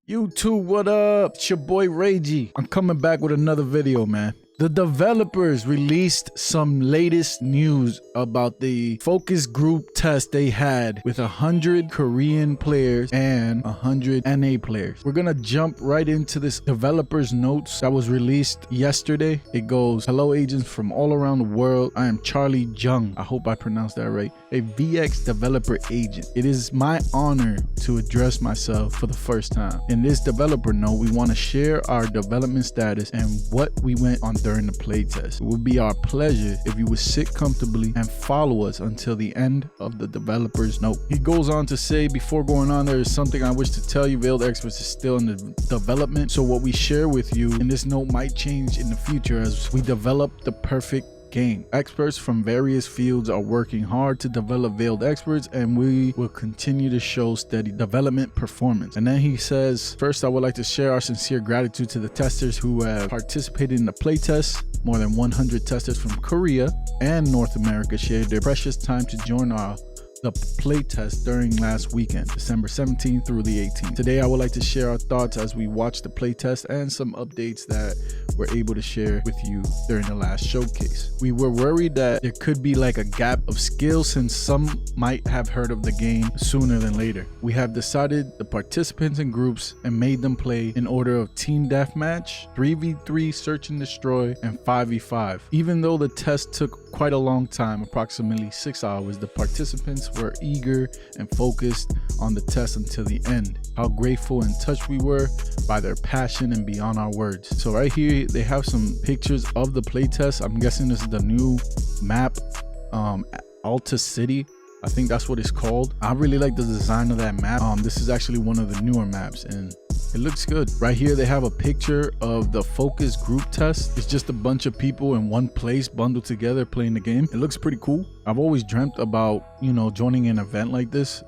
YouTube, what up? It's your boy Ragey. I'm coming back with another video, man. The developers released some latest news about the focus group test they had with 100 Korean players and 100 NA players. We're gonna jump right into this developers notes that was released yesterday. It goes, hello agents from all around the world. I am Charlie Jung. I hope I pronounced that right. A VX developer agent. It is my honor to address myself for the first time. In this developer note, we want to share our development status and what we went on during the playtest. It would be our pleasure if you would sit comfortably and follow us until the end of the developer's note. He goes on to say, before going on, there is something I wish to tell you. Veiled Experts is still in the development, so what we share with you in this note might change in the future as we develop the perfect game. Experts from various fields are working hard to develop Veiled Experts, and we will continue to show steady development performance. And then he says, first, I would like to share our sincere gratitude to the testers who have participated in the playtest. More than 100 testers from Korea and North America shared their precious time to join the playtest during last weekend, December 17th through the 18th. Today, I would like to share our thoughts as we watch the playtest and some updates that we're able to share with you during the last showcase. We were worried that there could be like a gap of skill since some might have heard of the game sooner than later. We have decided the participants in groups and made them play in order of team deathmatch, 3v3 search and destroy, and 5v5. Even though the test took quite a long time, approximately 6 hours, the participants were eager and focused on the test until the end. How grateful and touched we were by their passion and beyond our words. So right here they have some pictures of the playtest. I'm guessing this is the new map, Alta City. I think that's what it's called. I really like the design of that map. This is actually one of the newer maps and it looks good. Right here they have a picture of the focus group test. It's just a bunch of people in one place bundled together playing the game. It looks pretty cool. I've always dreamt about, you know, joining an event like this,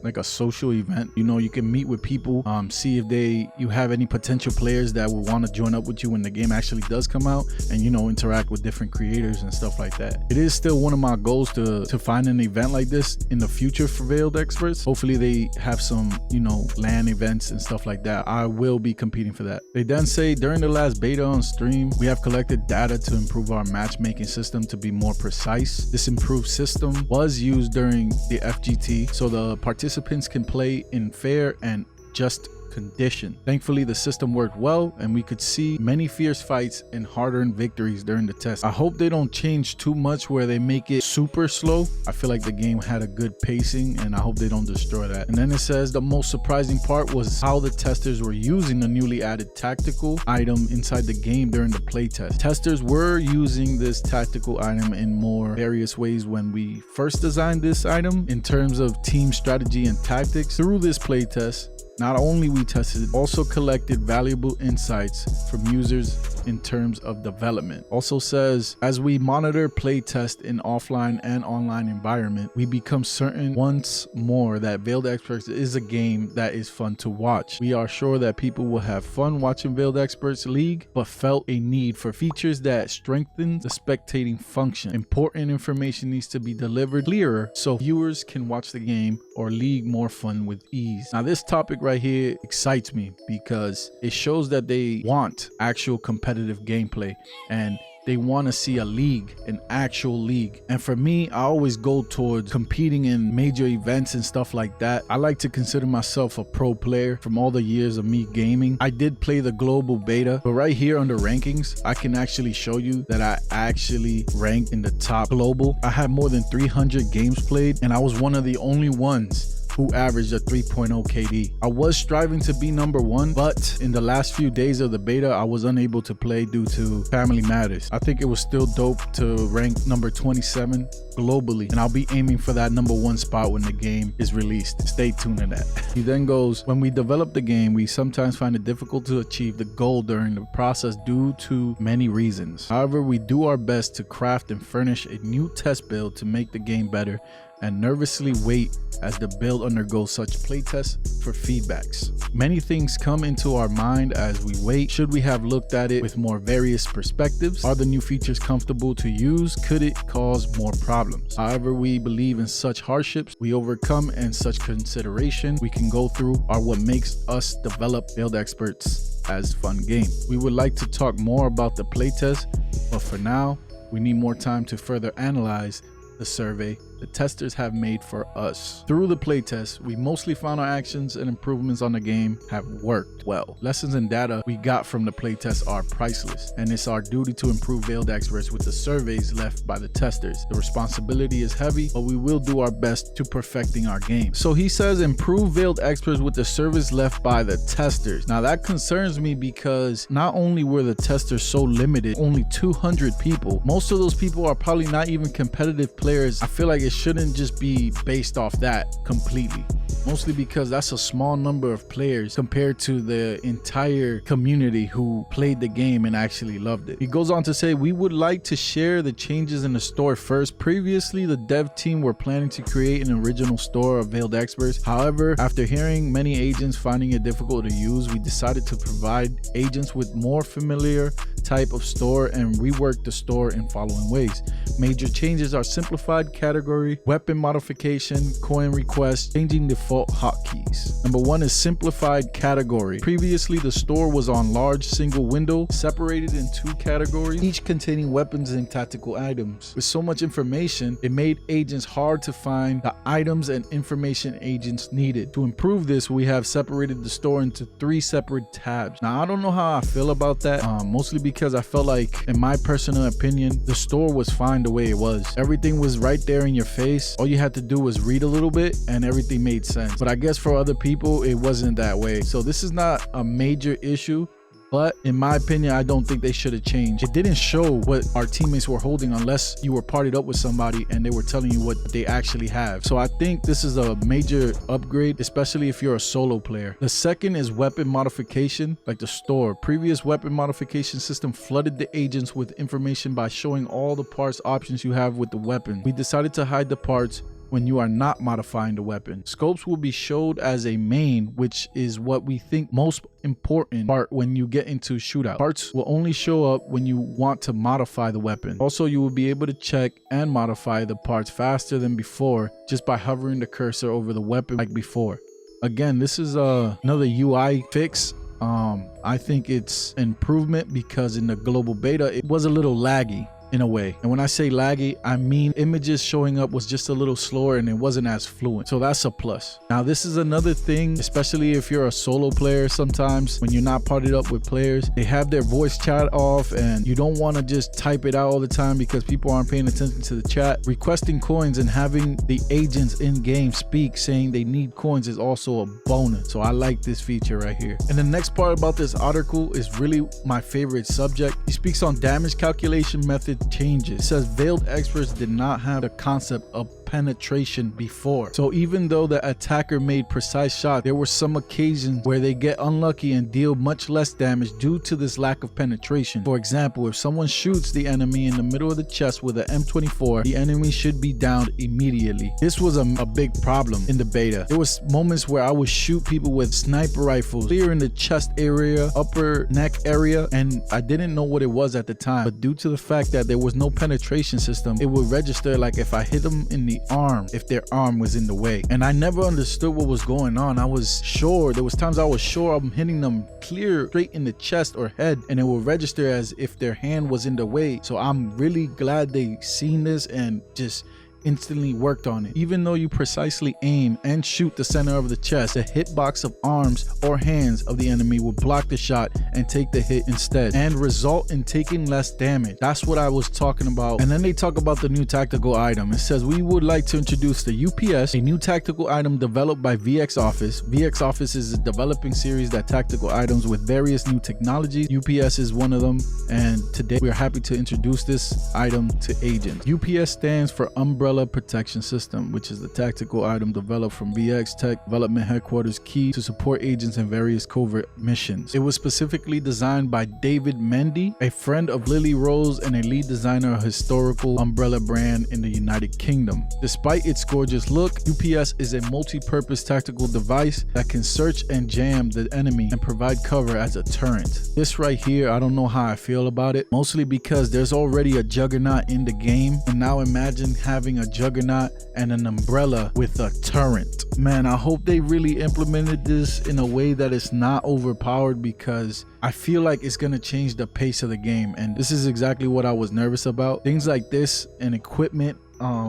like a social event. You know, you can meet with people, see if you have any potential players that will want to join up with you when the game actually does come out, and you know, interact with different creators and stuff like that. It is still one of my goals to find an event like this in the future for Veiled Experts. Hopefully they have some, you know, LAN events and stuff like that. I will be competing for that. They then say, during the last beta on stream, we have collected data to improve our matchmaking system to be more precise. This improved system was used during the FGT, so the participants can play in fair and just condition. Thankfully, the system worked well and we could see many fierce fights and hard-earned victories during the test. I hope they don't change too much where they make it super slow. I feel like the game had a good pacing and I hope they don't destroy that. And then it says the most surprising part was how the testers were using the newly added tactical item inside the game during the playtest. Testers were using this tactical item in more various ways when we first designed this item in terms of team strategy and tactics. Through this playtest, not only we tested, also collected valuable insights from users in terms of development. Also says, as we monitor playtest in offline and online environment, we become certain once more that Veiled Experts is a game that is fun to watch. We are sure that people will have fun watching Veiled Experts League, but felt a need for features that strengthen the spectating function. Important information needs to be delivered clearer so viewers can watch the game or league more fun with ease. Now this topic right here excites me because it shows that they want actual competitive gameplay and they want to see a league, an actual league. And for me, I always go towards competing in major events and stuff like that. I like to consider myself a pro player from all the years of me gaming. I did play the global beta, but right here under rankings, I can actually show you that I actually ranked in the top global. I had more than 300 games played and I was one of the only ones who averaged a 3.0 KD. I was striving to be number one, but in the last few days of the beta, I was unable to play due to family matters. I think it was still dope to rank number 27 globally, and I'll be aiming for that number one spot when the game is released. Stay tuned to that. He then goes, when we develop the game, we sometimes find it difficult to achieve the goal during the process due to many reasons. However, we do our best to craft and furnish a new test build to make the game better and nervously wait as the build undergoes such playtests for feedbacks. Many things come into our mind as we wait. Should we have looked at it with more various perspectives? Are the new features comfortable to use? Could it cause more problems? However, we believe in such hardships we overcome and such consideration we can go through are what makes us develop Build Experts as fun game. We would like to talk more about the playtest, but for now, we need more time to further analyze the survey the testers have made for us. Through the playtest, we mostly found our actions and improvements on the game have worked well. Lessons and data we got from the playtest are priceless, and it's our duty to improve Build Experts with the surveys left by the testers. The responsibility is heavy, but we will do our best to perfecting our game. So he says improve Build Experts with the surveys left by the testers. Now that concerns me because not only were the testers so limited, only 200 people, most of those people are probably not even competitive players. I feel like it shouldn't just be based off that completely, mostly because that's a small number of players compared to the entire community who played the game and actually loved it. He goes on to say, we would like to share the changes in the store first. Previously, the dev team were planning to create an original store of Build Experts. However, after hearing many agents finding it difficult to use, we decided to provide agents with more familiar type of store and rework the store in following ways. Major changes are simplified category, weapon modification, coin request, changing default hotkeys. Number one is simplified category. Previously, the store was on large single window, separated in 2 categories, each containing weapons and tactical items. With so much information, it made agents hard to find the items and information agents needed. To improve this, we have separated the store into 3 separate tabs. Now, I don't know how I feel about that, mostly because I felt like, in my personal opinion, the store was fine the way it was. Everything was right there in your face. All you had to do was read a little bit and everything made sense. But I guess for other people, it wasn't that way. So this is not a major issue, but in my opinion, I don't think they should have changed. It didn't show what our teammates were holding unless you were partied up with somebody and they were telling you what they actually have. So I think this is a major upgrade, especially if you're a solo player. The second is weapon modification, like the store. Previous weapon modification system flooded the agents with information by showing all the parts options you have with the weapon. We decided to hide the parts when you are not modifying the weapon. Scopes will be showed as a main, which is what we think most important part when you get into shootout. Parts will only show up when you want to modify the weapon. Also, you will be able to check and modify the parts faster than before just by hovering the cursor over the weapon like before. Again, this is another UI fix. I think it's improvement because in the global beta, it was a little laggy in a way. And when I say laggy, I mean images showing up was just a little slower and it wasn't as fluent. So that's a plus. Now, this is another thing, especially if you're a solo player. Sometimes when you're not partied up with players, they have their voice chat off and you don't want to just type it out all the time because people aren't paying attention to the chat. Requesting coins and having the agents in game speak saying they need coins is also a bonus. So I like this feature right here. And the next part about this article is really my favorite subject. He speaks on damage calculation method changes. It says Build Experts did not have the concept of penetration before. So even though the attacker made precise shots, there were some occasions where they get unlucky and deal much less damage due to this lack of penetration. For example, if someone shoots the enemy in the middle of the chest with an M24, the enemy should be downed immediately. This was a big problem in the beta. There was moments where I would shoot people with sniper rifles clear in the chest area, upper neck area, and I didn't know what it was at the time. But due to the fact that there was no penetration system, it would register like if I hit them in the arm, if their arm was in the way. And I never understood what was going on. I was sure, there was times I was sure I'm hitting them clear straight in the chest or head, and it will register as if their hand was in the way. So I'm really glad they seen this and just instantly worked on it. Even though you precisely aim and shoot the center of the chest, the hitbox of arms or hands of the enemy will block the shot and take the hit instead and result in taking less damage. That's what I was talking about. And then they talk about the new tactical item. It says we would like to introduce the UPS, a new tactical item developed by VX Office. VX Office is a developing series that tactical items with various new technologies. UPS is one of them, and today we are happy to introduce this item to agents. UPS stands for Umbrella Umbrella Protection System, which is the tactical item developed from VX Tech Development Headquarters, key to support agents in various covert missions. It was specifically designed by David Mendy, a friend of Lily Rose and a lead designer of historical Umbrella brand in the United Kingdom. Despite its gorgeous look, UPS is a multi-purpose tactical device that can search and jam the enemy and provide cover as a turret. This right here, I don't know how I feel about it, mostly because there's already a Juggernaut in the game, and now imagine having a Juggernaut and an Umbrella with a turret. Man, I hope they really implemented this in a way that it's not overpowered, because I feel like it's gonna change the pace of the game, and this is exactly what I was nervous about. Things like this and equipment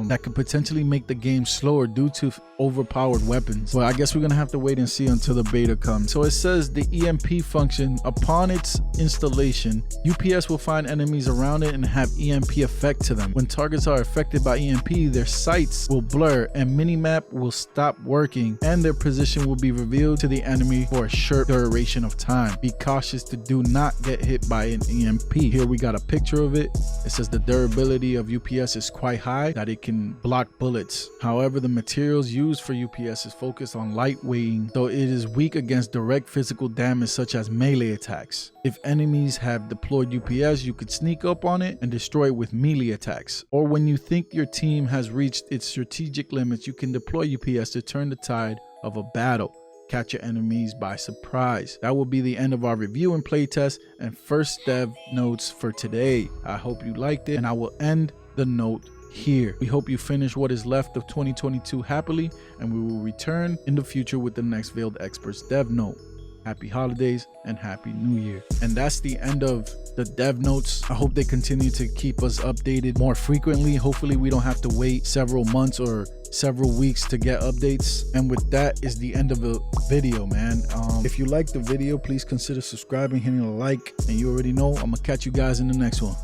that could potentially make the game slower due to overpowered weapons. But I guess we're gonna have to wait and see until the beta comes. So it says the EMP function, upon its installation, UPS will find enemies around it and have EMP effect to them. When targets are affected by EMP, their sights will blur and minimap will stop working, and their position will be revealed to the enemy for a short duration of time. Be cautious to do not get hit by an EMP. Here we got a picture of it. It says the durability of UPS is quite high, that it can block bullets. However, the materials used for UPS is focused on lightweighting, though it is weak against direct physical damage such as melee attacks. If enemies have deployed UPS, you could sneak up on it and destroy it with melee attacks. Or when you think your team has reached its strategic limits, you can deploy UPS to turn the tide of a battle. Catch your enemies by surprise. That will be the end of our review and playtest and first dev notes for today. I hope you liked it, and I will end the note here. We hope you finish what is left of 2022 happily, and we will return in the future with the next Veiled Experts dev note. Happy holidays and happy new year. And that's the end of the dev notes. I hope they continue to keep us updated more frequently. Hopefully we don't have to wait several months or several weeks to get updates. And with that is the end of the video, man. If you liked the video, please consider subscribing, hitting a like, and you already know I'm gonna catch you guys in the next one.